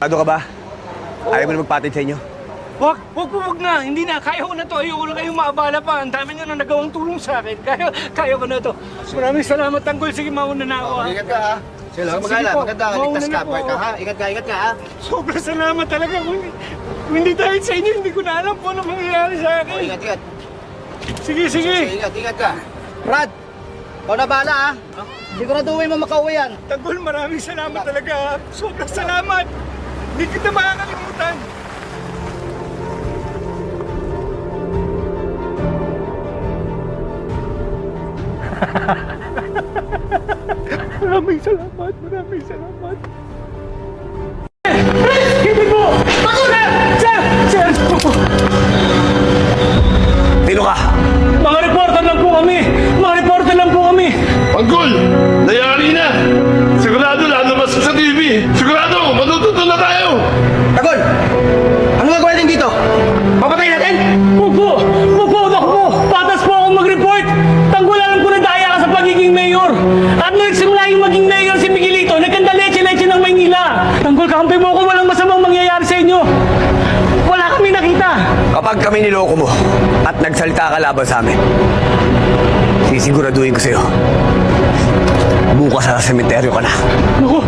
Ano ka ba? Ayaw mo na magpatid sa inyo? Wag na. Hindi na. Kaya ko na to. Ayoko na kayong maabala pa. Ang dami nyo na nagawang tulong sa akin. Kaya ko na to. Maraming salamat, Tanggol. Sige, mauna na ako. Ingat ka ha. Sila, magala. Maganda. Ligtas ka. Buhay ka ha. Ingat ka ha. Sobrang salamat talaga. Kung hindi dahil sa inyo, hindi ko na alam kung ano mangyayari sa akin. Ingat. Sige. Ingat ka. Brad, ikaw na bahala ha. Siguraduhin mo makauwi yan. Tanggol, maraming salamat talaga. Sobrang salamat. Hindi kita makakalimutan. Maraming salamat. Hindi po! Ako na! Sir! Sino ka? Mga reporter lang po kami! Tanggol! Nayari na! Sigurado lalabas sa TV! Sigurado! Matututo na tayo! Tagol! Ano gagawin din dito? Papatay natin? Opo! Naku! Patas po akong mag-report! Tanggol, alam ko na daya ka sa pagiging mayor! At nung nagsimula yung maging mayor si Miguelito, nagkanda leche ng Maynila! Tanggol, kakampi mo ko, walang masamang mangyayari sa inyo! Wala kami nakita! Kapag kami niloko mo at nagsalita ka laban sa amin, sisiguraduhin ko sa'yo. Bukas sa sementeryo ka na. Naku!